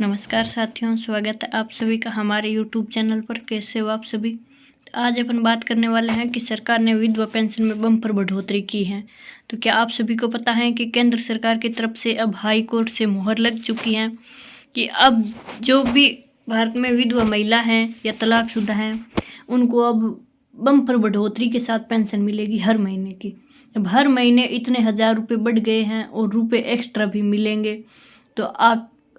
नमस्कार साथियों, स्वागत है आप सभी का हमारे YouTube चैनल पर। कैसे हो आप सभी। आज अपन बात करने वाले हैं कि सरकार ने विधवा पेंशन में बम्पर बढ़ोतरी की है। तो क्या आप सभी को पता है कि केंद्र सरकार की तरफ से अब हाई कोर्ट से मुहर लग चुकी है कि अब जो भी भारत में विधवा महिला हैं या तलाकशुदा हैं उनको अब बम्पर बढ़ोतरी के साथ पेंशन मिलेगी हर महीने की। अब हर महीने इतने 1000 रुपये बढ़ गए हैं और रुपये एक्स्ट्रा भी मिलेंगे। तो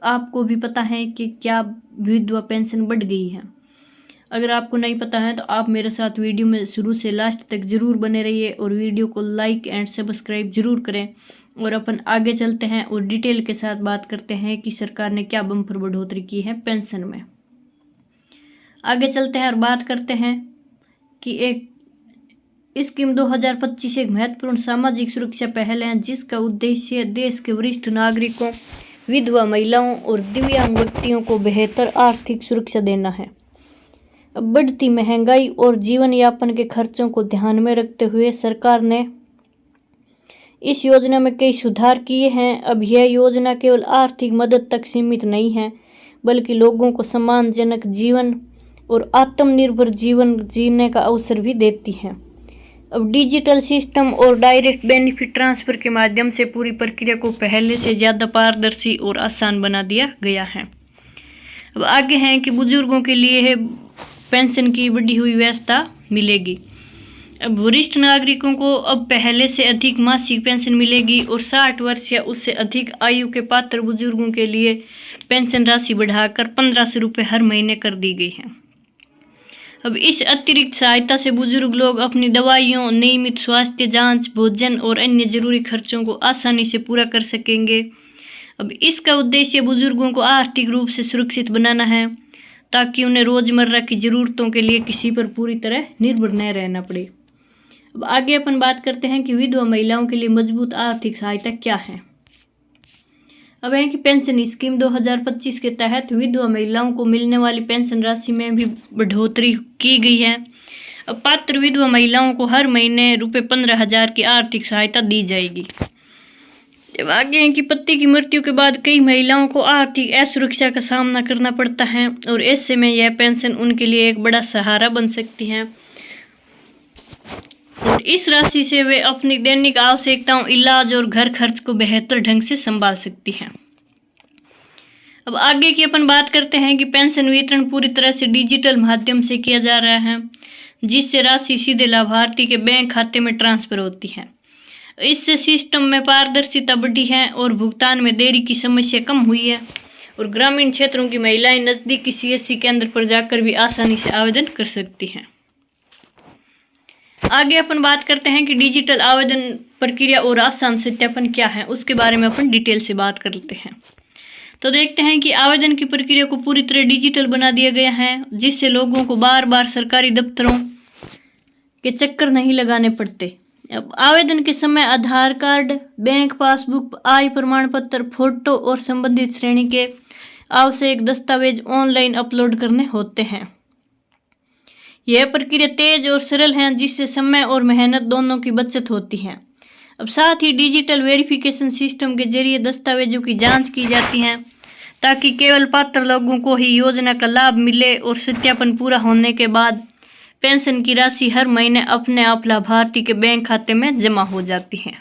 आपको भी पता है कि क्या विधवा पेंशन बढ़ गई है। अगर आपको नहीं पता है तो आप मेरे साथ वीडियो में शुरू से लास्ट तक ज़रूर बने रहिए और वीडियो को लाइक एंड सब्सक्राइब ज़रूर करें। और अपन आगे चलते हैं और डिटेल के साथ बात करते हैं कि सरकार ने क्या बम्पर बढ़ोतरी की है पेंशन में। आगे चलते हैं और बात करते हैं कि एक स्कीम 2025 एक महत्वपूर्ण सामाजिक सुरक्षा पहल है जिसका उद्देश्य देश के वरिष्ठ नागरिकों, विधवा महिलाओं और दिव्यांग व्यक्तियों को बेहतर आर्थिक सुरक्षा देना है। अब बढ़ती महंगाई और जीवन यापन के खर्चों को ध्यान में रखते हुए सरकार ने इस योजना में कई सुधार किए हैं। अब यह योजना केवल आर्थिक मदद तक सीमित नहीं है बल्कि लोगों को सम्मानजनक जीवन और आत्मनिर्भर जीवन जीने का अवसर भी देती है। अब डिजिटल सिस्टम और डायरेक्ट बेनिफिट ट्रांसफ़र के माध्यम से पूरी प्रक्रिया को पहले से ज़्यादा पारदर्शी और आसान बना दिया गया है। अब आगे हैं कि बुजुर्गों के लिए पेंशन की बढ़ी हुई व्यवस्था मिलेगी। अब वरिष्ठ नागरिकों को अब पहले से अधिक मासिक पेंशन मिलेगी और 60 वर्ष या उससे अधिक आयु के पात्र बुजुर्गों के लिए पेंशन राशि बढ़ाकर 1500 रुपये हर महीने कर दी गई है। अब इस अतिरिक्त सहायता से बुजुर्ग लोग अपनी दवाइयों, नियमित स्वास्थ्य जांच, भोजन और अन्य जरूरी खर्चों को आसानी से पूरा कर सकेंगे। अब इसका उद्देश्य बुजुर्गों को आर्थिक रूप से सुरक्षित बनाना है ताकि उन्हें रोजमर्रा की ज़रूरतों के लिए किसी पर पूरी तरह निर्भर न रहना पड़े। अब आगे अपन बात करते हैं कि विधवा महिलाओं के लिए मजबूत आर्थिक सहायता क्या है। अब है कि पेंशन स्कीम 2025 के तहत विधवा महिलाओं को मिलने वाली पेंशन राशि में भी बढ़ोतरी की गई है। अब पात्र विधवा महिलाओं को हर महीने रुपये 15,000 की आर्थिक सहायता दी जाएगी। अब आगे है कि पति की मृत्यु के बाद कई महिलाओं को आर्थिक असुरक्षा का सामना करना पड़ता है और ऐसे में यह पेंशन उनके लिए एक बड़ा सहारा बन सकती है और इस राशि से वे अपनी दैनिक आवश्यकताओं, इलाज और घर खर्च को बेहतर ढंग से संभाल सकती हैं। अब आगे की अपन बात करते हैं कि पेंशन वितरण पूरी तरह से डिजिटल माध्यम से किया जा रहा है जिससे राशि सीधे लाभार्थी के बैंक खाते में ट्रांसफर होती है। इससे सिस्टम में पारदर्शिता बढ़ी है और भुगतान में देरी की समस्या कम हुई है और ग्रामीण क्षेत्रों की महिलाएं नज़दीकी CSC केंद्र पर जाकर भी आसानी से आवेदन कर सकती हैं। आगे अपन बात करते हैं कि डिजिटल आवेदन प्रक्रिया और आसान सत्यापन क्या है, उसके बारे में अपन डिटेल से बात करते हैं। तो देखते हैं कि आवेदन की प्रक्रिया को पूरी तरह डिजिटल बना दिया गया है जिससे लोगों को बार बार सरकारी दफ्तरों के चक्कर नहीं लगाने पड़ते। अब आवेदन के समय आधार कार्ड, बैंक पासबुक, आय प्रमाण पत्र, फोटो और संबंधित श्रेणी के आवश्यक दस्तावेज ऑनलाइन अपलोड करने होते हैं। यह प्रक्रिया तेज और सरल है जिससे समय और मेहनत दोनों की बचत होती है। अब साथ ही डिजिटल वेरिफिकेशन सिस्टम के जरिए दस्तावेजों की जांच की जाती है ताकि केवल पात्र लोगों को ही योजना का लाभ मिले और सत्यापन पूरा होने के बाद पेंशन की राशि हर महीने अपने आप लाभार्थी के बैंक खाते में जमा हो जाती है।